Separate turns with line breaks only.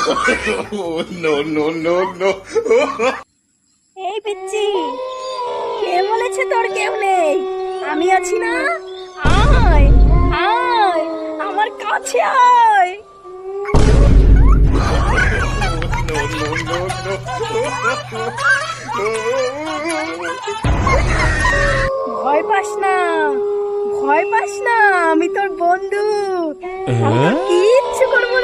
no.
এই পিচ্চি, কে বলেছে তোর কেউ নেই? আমি আছি না? আয় আয়, আমার কাছে আয়। ভয় পাস না, ভয় পাস না, আমি তোর বন্ধু, আমার কিচ্ছু